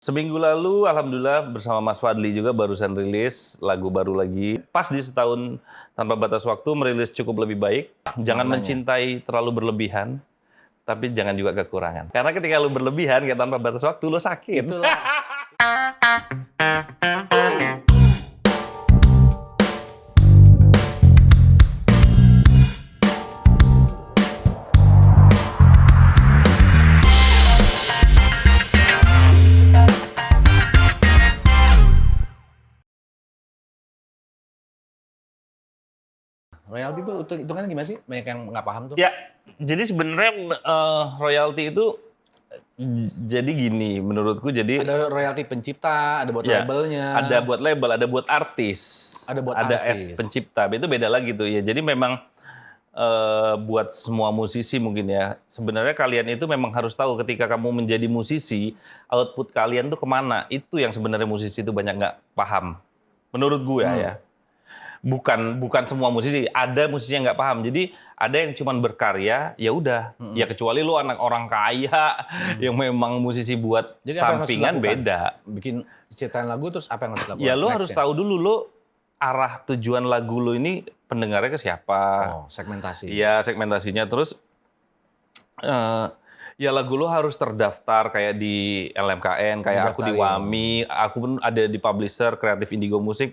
Seminggu lalu alhamdulillah bersama Mas Fadli juga barusan rilis lagu baru lagi. Pas di setahun tanpa batas waktu merilis cukup lebih baik. Jangan Maknanya. mencintai terlalu berlebihan, tapi jangan juga kekurangan. Karena ketika lu berlebihan kayak tanpa batas waktu lu sakit. Itulah. Royalti itu hitungannya gimana sih? Banyak yang nggak paham tuh. Ya, jadi sebenarnya royalti itu jadi gini menurutku jadi Ada royalti pencipta, ada buat ya, labelnya. ada buat label, ada buat artis, Ada buat ada artis. pencipta. Itu beda lagi tuh ya. Jadi memang buat semua musisi mungkin ya. Sebenarnya kalian itu memang harus tahu ketika kamu menjadi musisi, output kalian tuh kemana. Itu yang sebenarnya musisi itu banyak nggak paham. Menurut gue ya. Bukan semua musisi, ada musisi yang nggak paham. Jadi ada yang cuman berkarya, ya udah. Ya kecuali lu anak orang kaya yang memang musisi buat Jadi apa yang harus sampingan dilakukan? beda. Bikin ciptaan lagu terus apa yang harus dilakukan? Ya lu harus Nextnya? tahu dulu lu arah tujuan lagu lu ini pendengarnya ke siapa. Oh, segmentasi. Iya, segmentasinya. Terus ya lagu lu harus terdaftar kayak di LMKN, kayak aku di Didaftarin. WAMI, aku pun ada di publisher Kreatif Indigo Musik.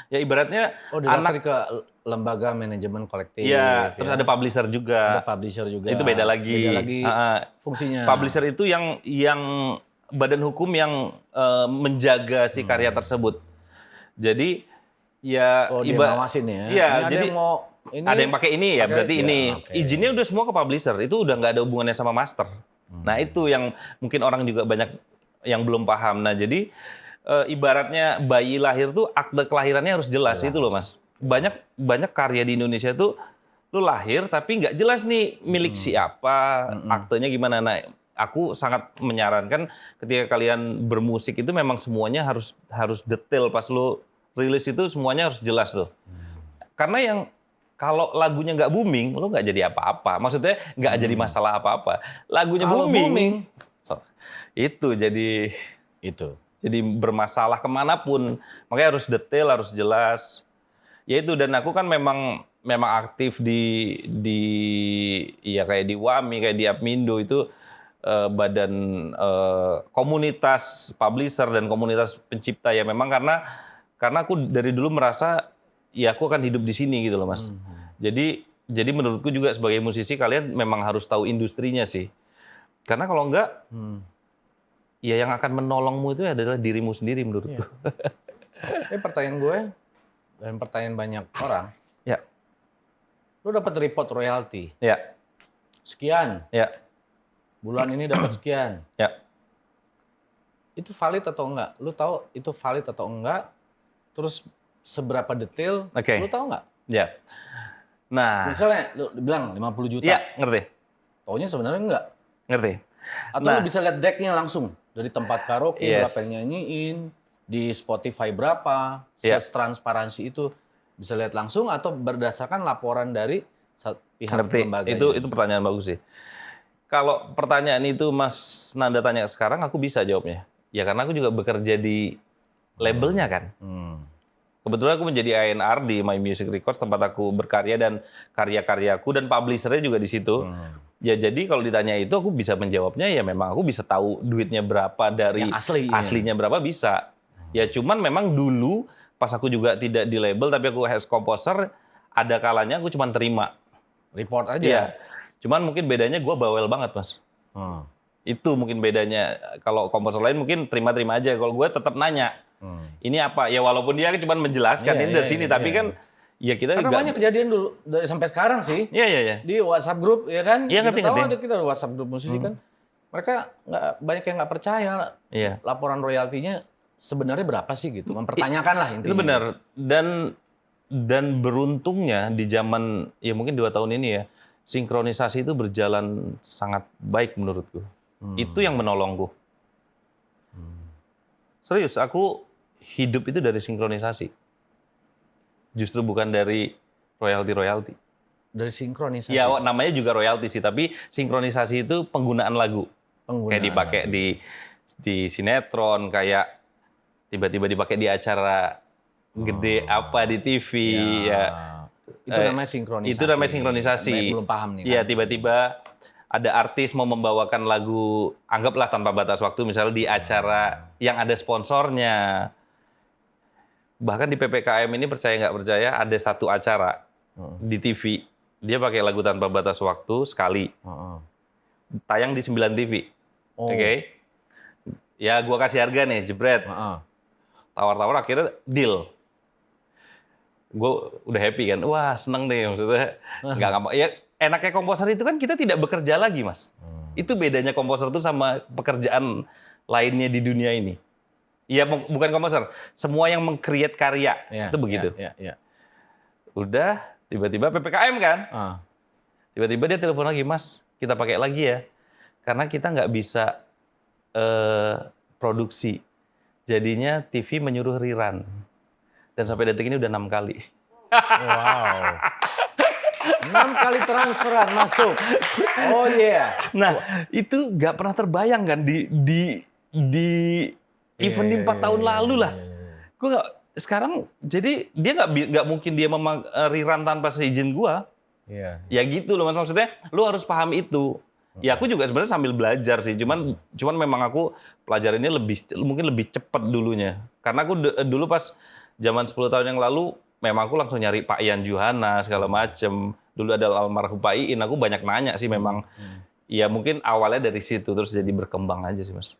Ya ibaratnya Oh, anak didaftarin ke lembaga manajemen kolektif. ya, terus ada publisher Ada juga. publisher juga. Itu beda lagi. Beda lagi Heeh. fungsinya. Publisher itu yang badan hukum yang menjaga si karya tersebut. Jadi ya Oh, dia ngawasin ya. Iya, Ini ada jadi yang mau ini. ada yang pakai ini ya, pakai- berarti ya, ini. oke. Izinnya udah semua ke publisher, itu udah nggak ada hubungannya sama master. Nah, itu yang mungkin orang juga banyak yang belum paham. Nah, jadi ibaratnya bayi lahir tuh akte kelahirannya harus jelas, itu loh, Mas. Banyak karya di Indonesia tuh lu lahir tapi nggak jelas nih milik siapa, aktenya gimana. Nah, aku sangat menyarankan ketika kalian bermusik itu memang semuanya harus detail pas lu rilis itu semuanya harus jelas tuh. Karena yang kalau lagunya nggak booming, lu nggak jadi apa-apa. Maksudnya nggak jadi masalah apa-apa. Lagunya Kalau booming, itu jadi itu. bermasalah kemanapun. Makanya harus detail, harus jelas. Ya itu, dan aku kan memang aktif di ya kayak di WAMI, kayak di Apmindo itu badan komunitas publisher dan komunitas pencipta ya memang karena aku dari dulu merasa ya aku akan hidup di sini gitu loh, Mas. Jadi menurutku juga sebagai musisi kalian memang harus tahu industrinya sih. Karena kalau enggak ya yang akan menolongmu itu adalah dirimu sendiri menurutku. Ini pertanyaan gue dan pertanyaan banyak orang. Ya. Lu dapat report royalti Ya. sekian, Ya. bulan ini dapat sekian. Ya. Itu valid atau enggak? Lu tahu itu valid atau enggak? Terus seberapa detail? Oke. Lu tahu enggak? Ya. Nah, Misalnya lu bilang 50 juta. ya ngerti. Taunya sebenarnya enggak. Ngerti. Atau Nah. lu bisa lihat decknya langsung dari tempat karaoke Yes. berapa yang nyanyiin, di Spotify berapa, Ya. transparansi itu bisa lihat langsung atau berdasarkan laporan dari pihak Ngerti. lembaganya. Itu pertanyaan bagus sih. Kalau pertanyaan itu Mas Nanda tanya sekarang, aku bisa jawabnya. Ya karena aku juga bekerja di labelnya kan. Kebetulan aku menjadi A&R di My Music Records, tempat aku berkarya dan karya-karyaku dan publishernya juga di situ. Ya jadi kalau ditanya itu aku bisa menjawabnya ya memang aku bisa tahu duitnya berapa dari Yang asli, iya. aslinya berapa bisa. Ya cuman memang dulu pas aku juga tidak di label tapi aku as composer ada kalanya aku cuman terima. Report aja. Iya. Cuman mungkin bedanya gue bawel banget, Mas. Hmm. Itu mungkin bedanya. Kalau komposer lain mungkin terima-terima aja. Kalau gue tetap nanya. Ini apa? Ya walaupun dia cuma menjelaskan Iya, ini iya, dari sini, iya, tapi iya. kan ya kita Karena juga. banyak kejadian dulu dari sampai sekarang sih. Iya, iya, iya. Di WhatsApp grup ya kan. Iya, kita tahu ngerti. ada kita WhatsApp grup musisi kan. Mereka banyak yang nggak percaya Iya. laporan royaltinya sebenarnya berapa sih gitu. Mempertanyakan lah intinya. Itu benar. Dan beruntungnya di zaman ya mungkin 2 tahun ini ya, sinkronisasi itu berjalan sangat baik menurutku. Itu yang menolongku. Serius, aku hidup itu dari sinkronisasi. Justru bukan dari royalti. Dari sinkronisasi. Ya namanya juga royalti sih, tapi sinkronisasi itu penggunaan lagu. Penggunaan Kayak dipakai di di sinetron, kayak tiba-tiba dipakai di acara gede apa di TV ya. Itu namanya sinkronisasi. Itu namanya sinkronisasi. Banyak belum paham nih. Iya, kan? tiba-tiba ada artis mau membawakan lagu, anggaplah Tanpa Batas Waktu, misalnya di acara yang ada sponsornya. Bahkan di PPKM ini, percaya nggak percaya, ada satu acara di TV, dia pakai lagu Tanpa Batas Waktu sekali. Tayang di 9 TV. Oke. Ya, gua kasih harga nih, jebret. Tawar-tawar, akhirnya deal. Gue udah happy kan, wah seneng deh maksudnya. Nggak ya enaknya komposer itu kan kita tidak bekerja lagi, Mas. Itu bedanya komposer itu sama pekerjaan lainnya di dunia ini. Iya, bukan komposer, semua yang meng-create karya itu begitu. Udah tiba-tiba PPKM kan, tiba-tiba dia telepon lagi, Mas, kita pakai lagi ya, karena kita nggak bisa produksi. Jadinya TV menyuruh rerun. Dan sampai detik ini udah 6 kali. Wow. 6 kali transferan masuk. Oh iya. Nah, itu nggak pernah terbayang kan di event di 4 tahun lalu lah. Gue nggak, sekarang jadi dia nggak mungkin dia rerun tanpa seizin gua. Iya. Ya gitu loh, Mas, maksudnya lu harus paham itu. Ya aku juga sebenarnya sambil belajar sih, cuman memang aku pelajarannya mungkin lebih cepat dulunya. Karena aku dulu pas zaman 10 tahun yang lalu, memang aku langsung nyari Pak Ian Juhana, segala macem. Dulu ada almarhum Pak Iin, aku banyak nanya sih memang. Ya mungkin awalnya dari situ, terus jadi berkembang aja sih, Mas.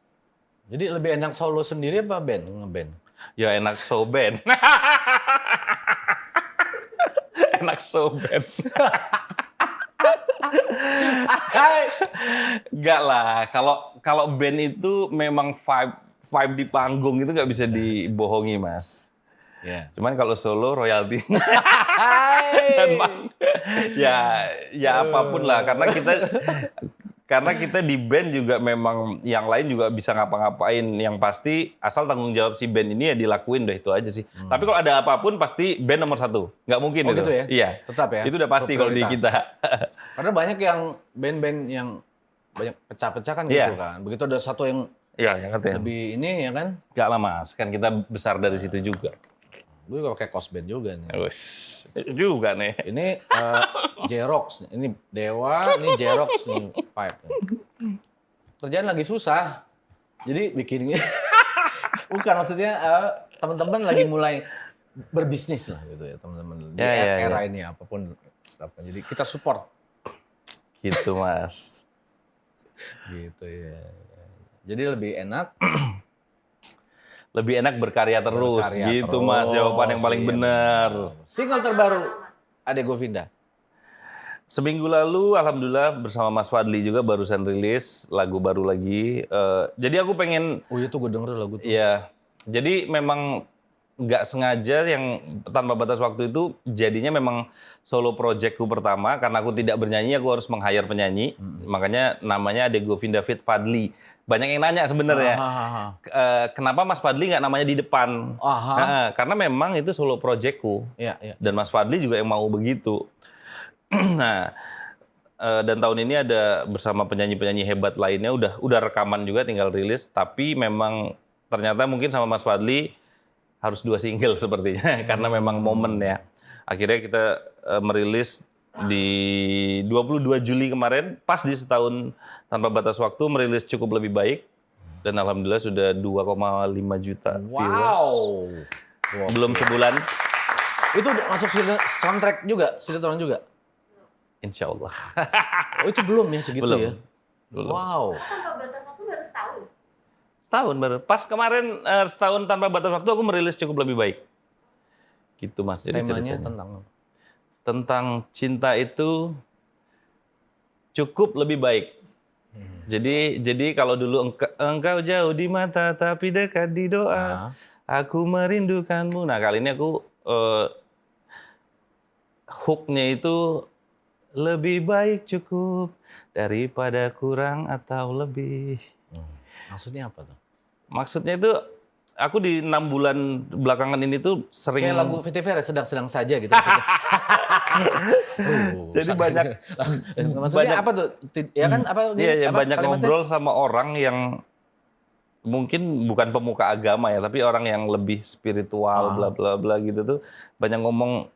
Jadi lebih enak solo sendiri apa band? Ngeband? Ya enak show band. Enak show band. Enggak lah, kalau band itu memang vibe di panggung itu nggak bisa dibohongi, Mas. Yeah. Cuman kalau solo royalti ya apapun lah, karena kita di band juga memang yang lain juga bisa ngapa-ngapain, yang pasti asal tanggung jawab si band ini ya dilakuin, deh itu aja sih. Tapi kalau ada apapun pasti band nomor 1, nggak mungkin itu. Gitu ya? Iya. Tetap ya. Itu udah pasti kalau di kita. Karena banyak yang band-band yang banyak pecah-pecah kan gitu kan. Begitu ada satu yang yang lebih ini ya kan. Nggak lah, Mas, kan kita besar dari situ juga. Gue juga pakai cos band juga nih. Juga nih. Ini Jerox, ini Dewa, ini Jerox nih Pipe. Kerjaan lagi susah, jadi bikin bukan maksudnya teman-teman lagi mulai berbisnis lah gitu ya teman-teman di era ini apapun. Jadi kita support. Gitu, Mas. Gitu ya. Jadi lebih enak. Lebih enak berkarya terus, gitu terus. Mas, jawaban yang paling benar. Single terbaru Ade Govinda. Seminggu lalu, alhamdulillah bersama Mas Fadli juga barusan rilis lagu baru lagi. Jadi aku pengen. Oh itu gue denger lagu tuh. Iya, jadi memang nggak sengaja yang Tanpa Batas Waktu itu jadinya memang solo projectku pertama, karena aku tidak bernyanyi, aku harus meng-hire penyanyi. Makanya namanya Ade Govinda Fit Fadli. Banyak yang nanya sebenarnya, kenapa Mas Fadli nggak namanya di depan? Karena memang itu solo projectku. Dan Mas Fadli juga yang mau begitu. Nah, dan tahun ini ada bersama penyanyi-penyanyi hebat lainnya, udah rekaman juga, tinggal rilis. Tapi memang ternyata mungkin sama Mas Fadli harus 2 single sepertinya, karena memang momen ya. Akhirnya kita merilis di 22 Juli kemarin, pas di setahun Tanpa Batas Waktu, merilis cukup lebih baik. Dan alhamdulillah sudah 2,5 juta viewers. Belum sebulan. Itu masuk soundtrack juga, sinetron juga? Insya Allah. Oh itu belum ya segitu belum. Ya? Belum. Wow. Tanpa Batas Waktu baru setahun? Setahun baru. Pas kemarin setahun Tanpa Batas Waktu aku merilis cukup lebih baik. Gitu, Mas. Jadi temanya ceritanya tentang cinta itu cukup lebih baik. Jadi kalau dulu engkau jauh di mata tapi dekat di doa, aku merindukanmu. Nah kali ini aku hooknya itu lebih baik cukup daripada kurang atau lebih. Maksudnya apa tuh? Maksudnya itu aku di 6 bulan belakangan ini tuh sering. Kayak lagu VTV sedang-sedang saja gitu. Jadi banyak. Maksudnya apa tuh? Ya kan apa? Iya, banyak ngobrol sama orang yang mungkin bukan pemuka agama ya, tapi orang yang lebih spiritual, bla bla bla gitu tuh banyak ngomong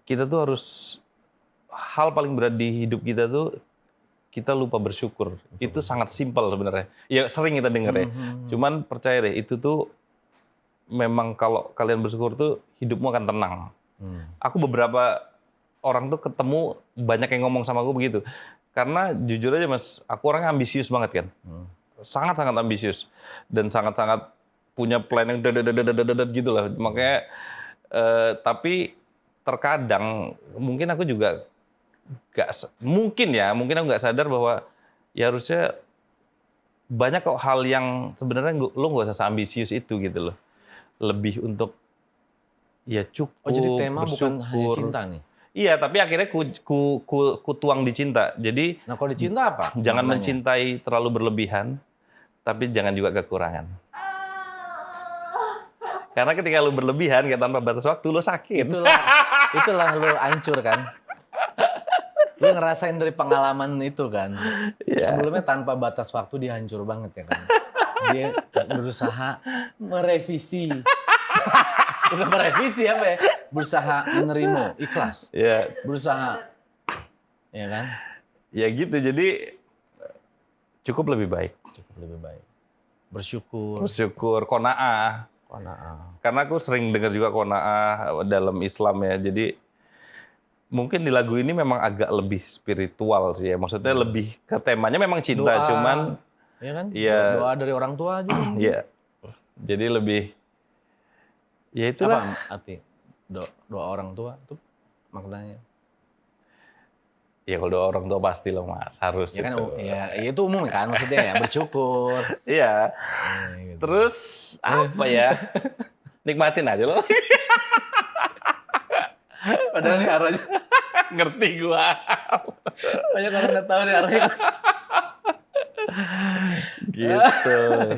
kita tuh harus hal paling berat di hidup kita tuh kita lupa bersyukur. Itu sangat simpel sebenarnya. Ya sering kita dengar ya. Cuman percaya deh itu tuh memang kalau kalian bersyukur tuh hidupmu akan tenang. Aku beberapa orang tuh ketemu banyak yang ngomong sama aku begitu. Karena jujur aja Mas, aku orangnya ambisius banget kan. Sangat-sangat ambisius dan sangat-sangat punya plan yang dadadadadadadad gitu lah. Makanya tapi terkadang mungkin aku juga mungkin aku nggak sadar bahwa ya harusnya banyak kok hal yang sebenarnya lo nggak usah ambisius itu gitu loh. Lebih untuk ya cukup Oh jadi tema bukan hanya bersyukur. cinta nih? Iya, tapi akhirnya ku tuang di cinta. Jadi Nah kalau di cinta apa jangan maknanya? mencintai terlalu berlebihan, tapi jangan juga kekurangan. Karena ketika lu berlebihan, kayak tanpa batas waktu, lu sakit. Itulah lu hancur kan. Lu ngerasain dari pengalaman itu kan. Sebelumnya tanpa batas waktu dia hancur banget ya kan. Dia berusaha merevisi. Bukan merevisi apa ya? Berusaha menerima, ikhlas. Ya, Berusaha, ya kan? ya gitu. Jadi cukup lebih baik. Cukup lebih baik. Bersyukur. Bersyukur, qanaah. Qanaah. Karena aku sering dengar juga qanaah dalam Islam ya. Jadi mungkin di lagu ini memang agak lebih spiritual sih ya. Maksudnya lebih ke temanya memang cinta, Doa, cuman ya kan? ya Doa dari orang tua juga. ya. Jadi lebih ya itulah. Apa arti doa orang tua itu maknanya? Ya kalau doa orang tua pasti loh Mas, harus Ya kan itu. ya itu umum kan maksudnya ya bersyukur. Iya. Gitu. Terus apa ya? Nikmatin aja loh. Padahal nih arahnya Ngerti gua. banyak orang nggak tahu nih arahnya. Gitu.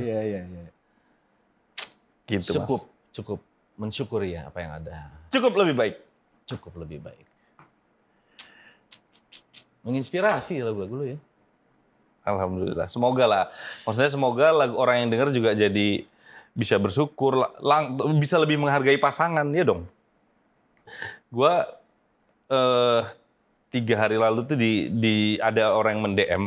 Iya. Gitu Cukup, Mas. cukup mensyukuri ya apa yang ada. Cukup lebih baik. Cukup lebih baik. Menginspirasi lagu-lagu lu ya. Alhamdulillah. Semoga lah. Maksudnya semoga lagu orang yang dengar juga jadi bisa bersyukur, bisa lebih menghargai pasangan, ya dong. Gua 3 hari lalu tuh ada orang yang mend-DM.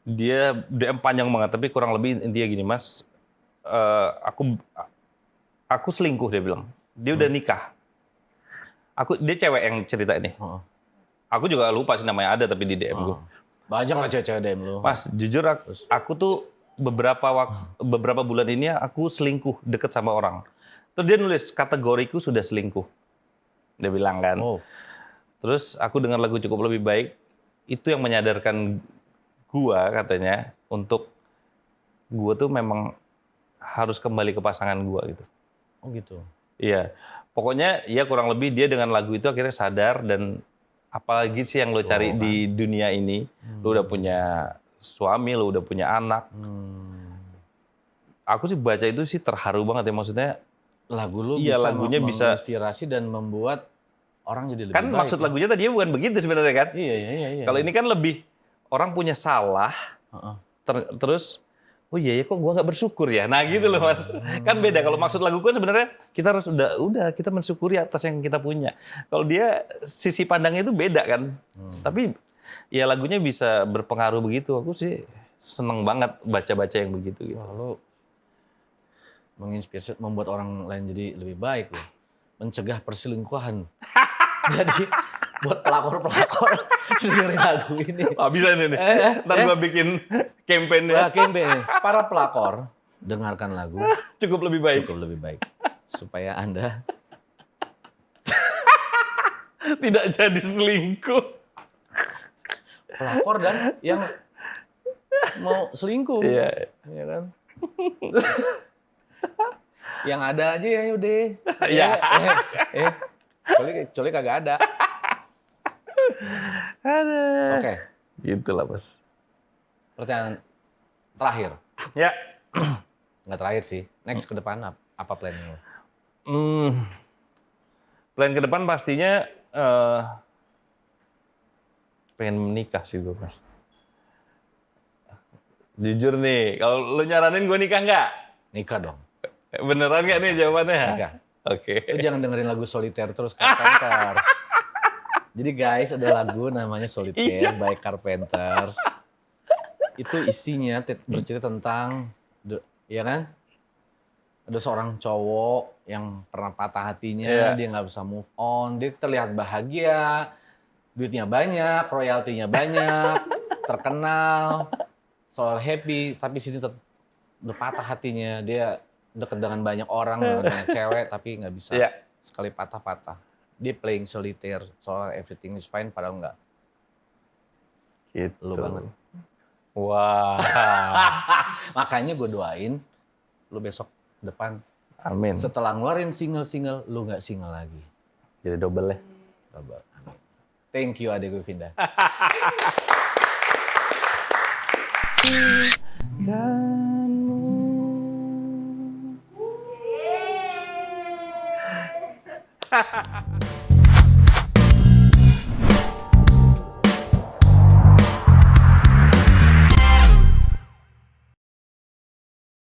Dia DM panjang banget, tapi kurang lebih intinya gini, Mas. Aku selingkuh, dia bilang. Dia udah nikah. Dia cewek yang cerita ini. Aku juga lupa sih namanya, ada tapi di DM gue. Banyak lah cewek-cewek DM lu. Mas, jujur aku tuh beberapa bulan ini aku selingkuh deket sama orang. Terus dia nulis kategoriku sudah selingkuh. Dia bilang kan. Terus aku dengar lagu Cukup Lebih Baik, itu yang menyadarkan gua katanya untuk gua tuh memang harus kembali ke pasangan gua gitu. Oh gitu. Iya. Pokoknya ya kurang lebih dia dengan lagu itu akhirnya sadar dan apalagi sih yang lo cari di dunia ini. Lo udah punya suami, lo udah punya anak. Aku sih baca itu sih terharu banget ya, maksudnya. Lagu lu Iya, bisa lagunya bisa menginspirasi dan membuat orang jadi lebih kan baik. maksud lagunya tadinya bukan begitu sebenarnya kan? Iya. Kalau ini kan lebih orang punya salah, terus oh iya ya kok gua nggak bersyukur ya. Nah gitu loh Mas. Kan beda kalau maksud lagu kan sebenarnya kita harus udah kita mensyukuri atas yang kita punya. Kalau dia sisi pandangnya itu beda kan. Tapi ya lagunya bisa berpengaruh begitu. Aku sih seneng banget baca-baca yang begitu gitu. Wah, lu menginspirasi, membuat orang lain jadi lebih baik loh. Mencegah perselingkuhan. Jadi buat pelakor-pelakor dengerin lagu ini. Bisa ini nih. Ntar gua bikin campaign ya. Nah, campaign nih. Para pelakor dengarkan lagu Cukup Lebih Baik. Cukup Lebih Baik. Supaya Anda tidak jadi selingkuh. pelakor dan yang mau selingkuh. Iya. Ya kan? Yang ada aja ya udah. Iya. Kecuali kagak ada. Aduh. Oke. Gitu lah Mas. Pertanyaan terakhir. Ya. Nggak terakhir sih. Next ke depan apa planning lo? Plan ke depan pastinya pengen menikah sih gue Mas. Jujur nih, kalau lu nyaranin gue nikah nggak? Nikah dong. Beneran nggak nih jawabannya? Nikah. Oke. Lu jangan dengerin lagu Solitaire terus Carpenters. Jadi guys, ada lagu namanya Solitaire by Carpenters. Itu isinya bercerita tentang, ya kan? Ada seorang cowok yang pernah patah hatinya, dia nggak bisa move on, dia terlihat bahagia, duitnya banyak, royaltinya banyak, terkenal, soal happy, tapi sini udah patah hatinya, dia deket dengan banyak orang, dengan banyak cewek, tapi nggak bisa sekali patah-patah. Dia playing solitaire, soal everything is fine, padahal nggak. Gitu. Lu banget. Wah. Makanya gue doain, lu besok depan, Amin. setelah ngeluarin single-single, lu nggak single lagi. Jadi double ya. Double. Amin. Thank you, adek gue Vinda. Hahaha.